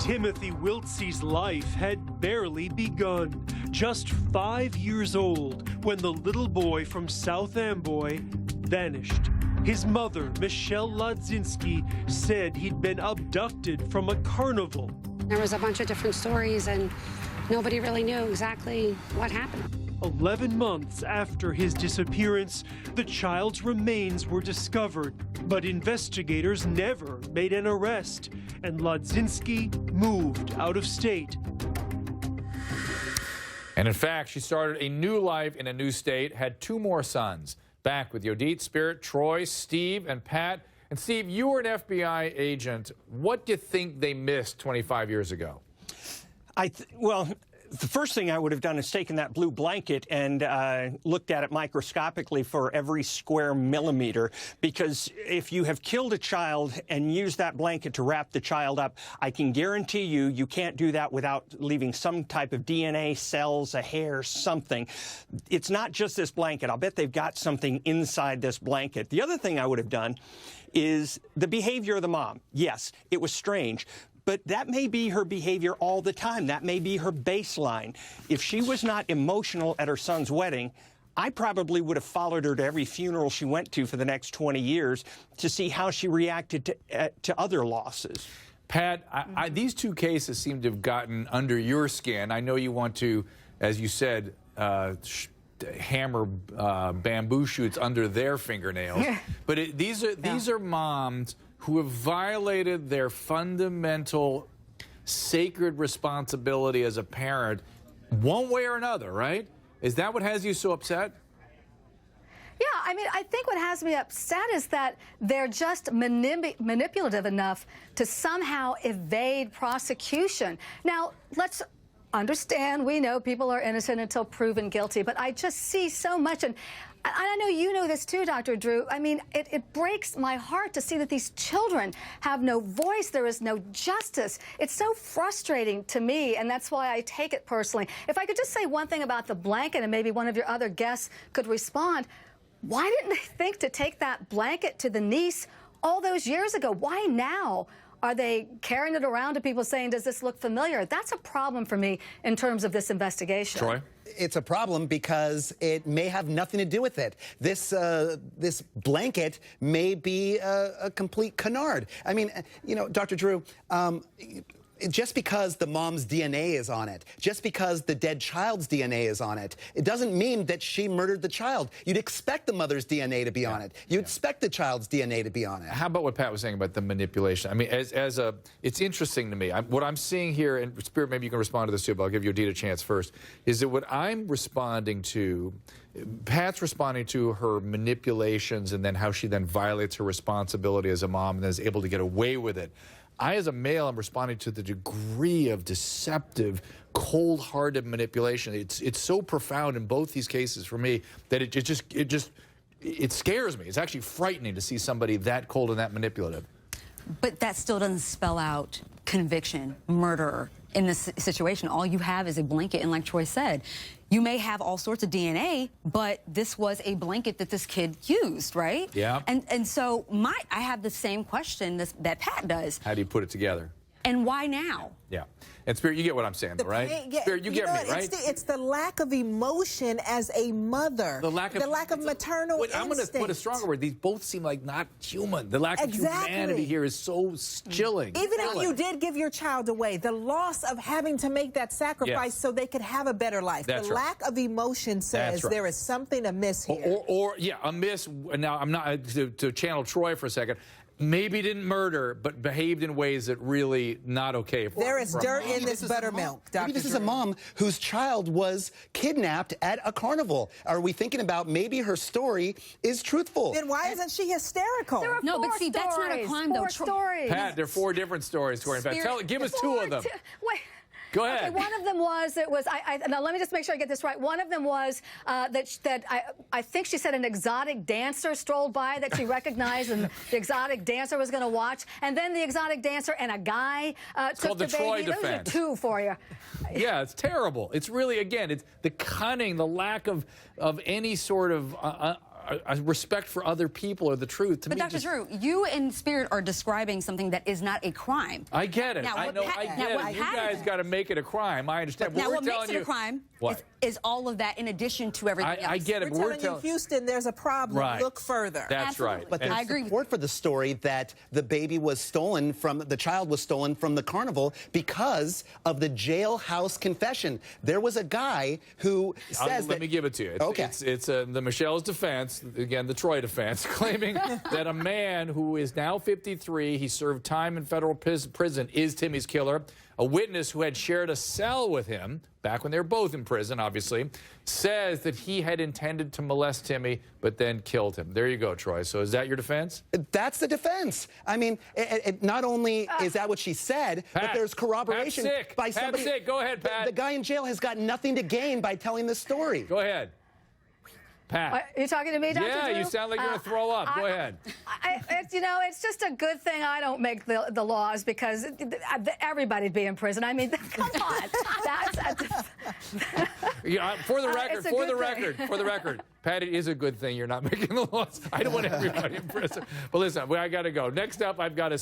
Timothy Wiltsey's life had barely begun. Just 5 years old when the little boy from South Amboy vanished. His mother, Michelle Ladzinski, said he'd been abducted from a carnival. There was a bunch of different stories, and nobody really knew exactly what happened. 11 months after his disappearance, the child's remains were discovered, but investigators never made an arrest, and Ladzinski moved out of state. And in fact, she started a new life in a new state, had 2 more sons. Back with Yodit, Spirit, Troy, Steve, and Pat. And Steve, you were an FBI agent. What do you think they missed 25 years ago? Well, the first thing I would have done is taken that blue blanket and looked at it microscopically for every square millimeter, because if you have killed a child and used that blanket to wrap the child up, I can guarantee you, you can't do that without leaving some type of DNA, cells, a hair, something. It's not just this blanket. I'll bet they've got something inside this blanket. The other thing I would have done is the behavior of the mom. Yes, it was strange. But that may be her behavior all the time. That may be her baseline. If she was not emotional at her son's wedding, I probably would have followed her to every funeral she went to for the next 20 years to see how she reacted to other losses. Pat, these 2 cases seem to have gotten under your skin. I know you want to, as you said, hammer bamboo shoots under their fingernails. But these are moms who have violated their fundamental sacred responsibility as a parent one way or another, right? Is that what has you so upset? Yeah, I mean, I think what has me upset is that they're just manipulative enough to somehow evade prosecution. Now, let's understand, we know people are innocent until proven guilty, but I just see so much, and I know you know this too, Dr. Drew. I mean, it breaks my heart to see that these children have no voice. There is no justice. It's so frustrating to me, and that's why I take it personally. If I could just say one thing about the blanket, and maybe one of your other guests could respond, why didn't they think to take that blanket to the niece all those years ago? Why now are they carrying it around to people saying, does this look familiar? That's a problem for me in terms of this investigation. Troy? It's a problem because it may have nothing to do with it. This blanket may be a complete canard. I mean, you know, Dr. Drew, just because the mom's DNA is on it, just because the dead child's DNA is on it, it doesn't mean that she murdered the child. You'd expect the mother's DNA to be on it. You'd expect the child's DNA to be on it. How about what Pat was saying about the manipulation? I mean, it's interesting to me. What I'm seeing here, and Spirit, maybe you can respond to this too, but I'll give Yodit a chance first, is that what I'm responding to, Pat's responding to her manipulations and then how she then violates her responsibility as a mom and is able to get away with it. I, as a male, am responding to the degree of deceptive, cold-hearted manipulation. It's so profound in both these cases for me that it scares me. It's actually frightening to see somebody that cold and that manipulative. But that still doesn't spell out conviction, murder in this situation. All you have is a blanket, and like Troy said, you may have all sorts of DNA, but this was a blanket that this kid used, right? Yeah. And so I have the same question that Pat does. How do you put it together? And why now? Yeah. And Spirit, you get what I'm saying, though, right? Spirit, you get me, right? It's the lack of emotion as a mother. The lack of maternal instinct. I'm going to put a stronger word. These both seem like not human. The lack of humanity here is so chilling. Even if you did give your child away, the loss of having to make that sacrifice so they could have a better life. That's the lack of emotion says there is something amiss here. Or amiss. Now, I'm not to channel Troy for a second. Maybe didn't murder, but behaved in ways that really not okay. There is dirt in this buttermilk, Dr. Maybe this is a mom whose child was kidnapped at a carnival. Are we thinking about maybe her story is truthful? Then why isn't she hysterical? There are no, but see, that's not a crime, though. 4 stories. Pat, there are 4 different stories. Give us 2 of them. Wait. Go ahead. Okay, one of them was, now let me just make sure I get this right. One of them was that I think she said an exotic dancer strolled by that she recognized and the exotic dancer was going to watch. And then the exotic dancer and a guy took the baby. Troy defense. Those are 2 for you. Yeah, it's terrible. It's really, again, it's the cunning, the lack of any sort of a respect for other people or the truth. To But me, Dr. Drew, you in spirit are describing something that is not a crime. I get it. Now, I what know. Pat- I now, get what it. You Pat- guys got to make it a crime. I understand. Now, we're what makes telling it you, a crime what? is all of that in addition to everything else. I get it. We're telling you, Houston, there's a problem. Right. Look further. That's Absolutely. right. But And- there's I agree with support for the story that the baby was stolen from, the child was stolen from the carnival because of the jailhouse confession. There was a guy who says let me give it to you. It's, Okay. It's the Michelle's defense, again, the Troy defense, claiming that a man who is now 53, he served time in federal prison, is Timmy's killer. A witness who had shared a cell with him, back when they were both in prison, obviously, says that he had intended to molest Timmy, but then killed him. There you go, Troy. So is that your defense? That's the defense. I mean, not only is that what she said, Pat, but there's corroboration Pat's sick. by Pat's somebody. sick. Go ahead, Pat. The guy in jail has got nothing to gain by telling this story. Go ahead. Pat. Are you talking to me, Dr. Yeah, Drew? you sound like you're going to throw up. Go ahead. It's just a good thing I don't make the laws because everybody'd be in prison. I mean, come on. Yeah, for the It's a good thing. record, Pat, it is a good thing you're not making the laws. I don't want everybody in prison. But listen, I got to go. Next up, I've got a